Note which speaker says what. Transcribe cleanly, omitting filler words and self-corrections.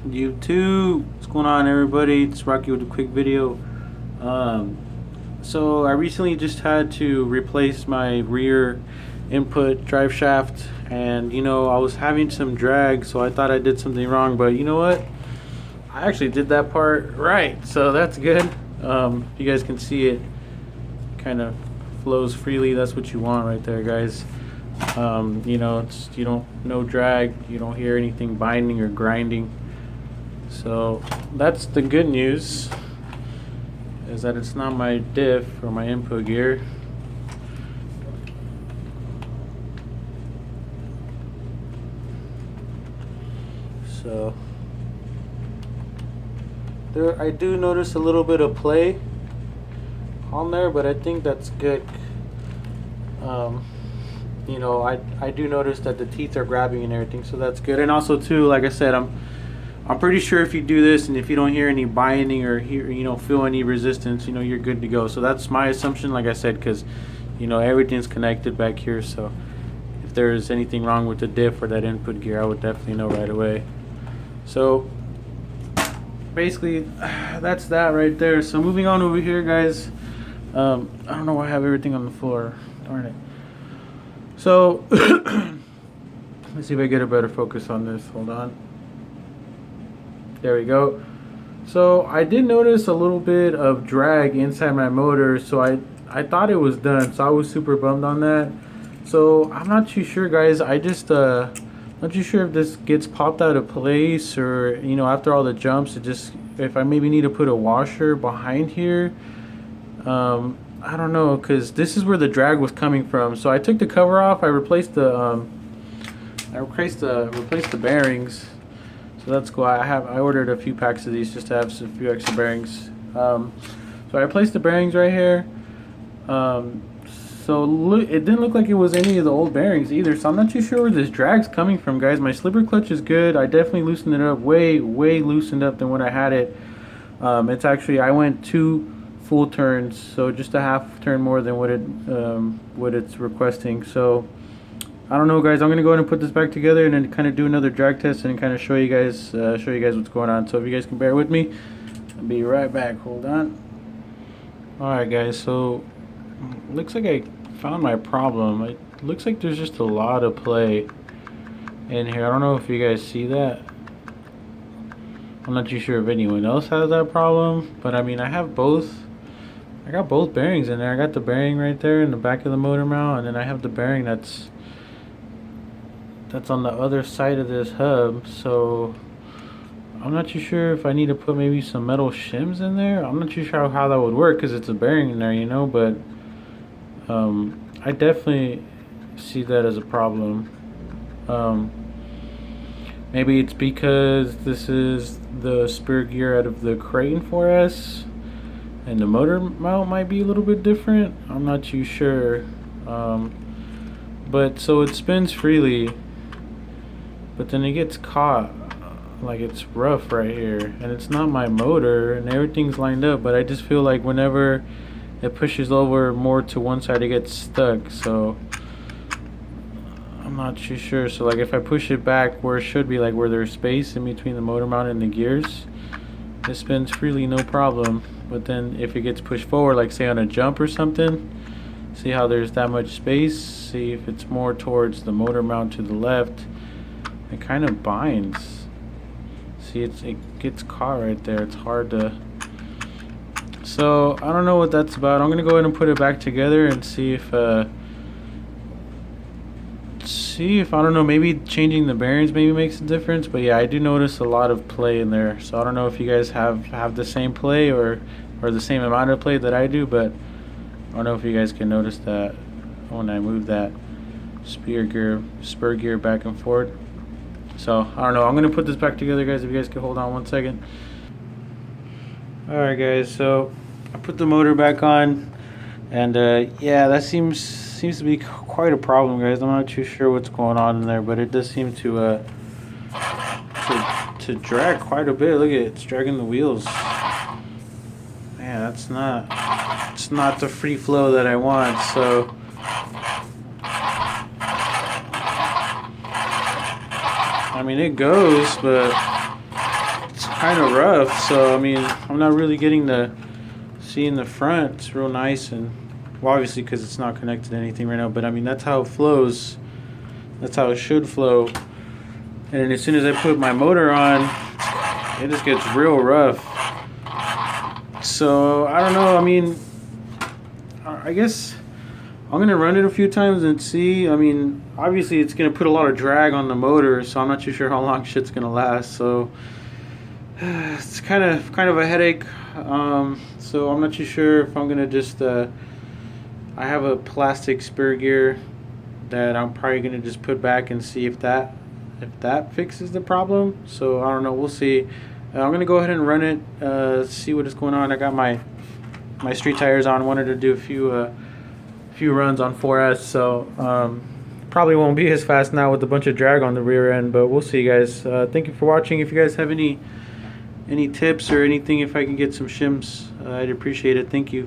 Speaker 1: YouTube, what's going on, everybody? It's Rocky with a quick video. So I recently just had to replace my rear input drive shaft, and I was having some drag, so I thought I did something wrong, but you know what? I actually did that part right, so that's good. You guys can see it kind of flows freely. That's what you want right there, guys. You don't no drag, you don't hear anything binding or grinding. So that's the good news, is that it's not my diff or my input gear. So there, I do notice a little bit of play on there, but I think that's good. I do notice that the teeth are grabbing and everything, so that's good. And also too, like I said, I'm pretty sure if you do this and if you don't hear any binding or feel any resistance, you're good to go. So that's my assumption, like I said, because everything's connected back here. So if there's anything wrong with the diff or that input gear, I would definitely know right away. So basically, that's that right there. So moving on over here, guys. I don't know why I have everything on the floor. Darn it. So let's see if I get a better focus on this. Hold on. There we go. So I did notice a little bit of drag inside my motor, so I thought it was done, so I was super bummed on that. So I'm not too sure, guys. I just not too sure if this gets popped out of place, or after all the jumps, if I maybe need to put a washer behind here. I don't know, because this is where the drag was coming from. So I took the cover off. I replaced the replaced the bearings. So that's cool. I ordered a few packs of these just to have a few extra bearings. So I replaced the bearings right here. It didn't look like it was any of the old bearings either. So I'm not too sure where this drag's coming from, guys. My slipper clutch is good. I definitely loosened it up, way loosened up than when I had it. It's actually, I went 2 full turns, so just a half turn more than what it's requesting. So I don't know, guys. I'm gonna go ahead and put this back together and then kind of do another drag test and kind of show you guys what's going on. So if you guys can bear with me, I'll be right back. Hold on. All right, guys. So looks like I found my problem. It looks like there's just a lot of play in here. I don't know if you guys see that. I'm not too sure if anyone else has that problem, but I mean, I got both bearings in there. I got the bearing right there in the back of the motor mount, and then I have the bearing that's on the other side of this hub. So I'm not too sure if I need to put maybe some metal shims in there. I'm not too sure how that would work, because it's a bearing in there, but I definitely see that as a problem. Maybe it's because this is the spur gear out of the Creighton 4S, and the motor mount might be a little bit different. I'm not too sure. But so it spins freely, but then it gets caught, like it's rough right here, and it's not my motor, and everything's lined up, but I just feel like whenever it pushes over more to one side, it gets stuck. So I'm not too sure. So like if I push it back where it should be, like where there's space in between the motor mount and the gears, it spins freely, no problem. But then if it gets pushed forward, like say on a jump or something, see how there's that much space, see if it's more towards the motor mount to the left, it kind of binds. See, it gets caught right there. It's hard to, so I don't know what that's about. I'm gonna go ahead and put it back together and see if I don't know, maybe changing the bearings maybe makes a difference. But yeah, I do notice a lot of play in there. So I don't know if you guys have the same play or the same amount of play that I do, but I don't know if you guys can notice that when I move that spur gear back and forth. So I don't know. I'm gonna put this back together, guys. If you guys can hold on one second. All right, guys. So I put the motor back on, and yeah, that seems to be quite a problem, guys. I'm not too sure what's going on in there, but it does seem to drag quite a bit. Look at it, it's dragging the wheels. Man, it's not the free flow that I want. So I mean, it goes, but it's kind of rough. So I mean, I'm not really getting the seeing the front. It's real nice, and well, obviously because it's not connected to anything right now. But I mean, that's how it flows. That's how it should flow. And then as soon as I put my motor on, it just gets real rough. So I don't know. I mean, I guess I'm gonna run it a few times and see. I mean, obviously it's gonna put a lot of drag on the motor, so I'm not too sure how long shit's gonna last. So it's kind of a headache. So I'm not too sure if I'm gonna just. I have a plastic spur gear that I'm probably gonna just put back and see if that fixes the problem. So I don't know. We'll see. I'm gonna go ahead and run it. See what is going on. I got my street tires on. Wanted to do a few runs on 4S. So probably won't be as fast now with a bunch of drag on the rear end. But we'll see, guys. Thank you for watching. If you guys have any tips or anything, if I can get some shims, I'd appreciate it. Thank you.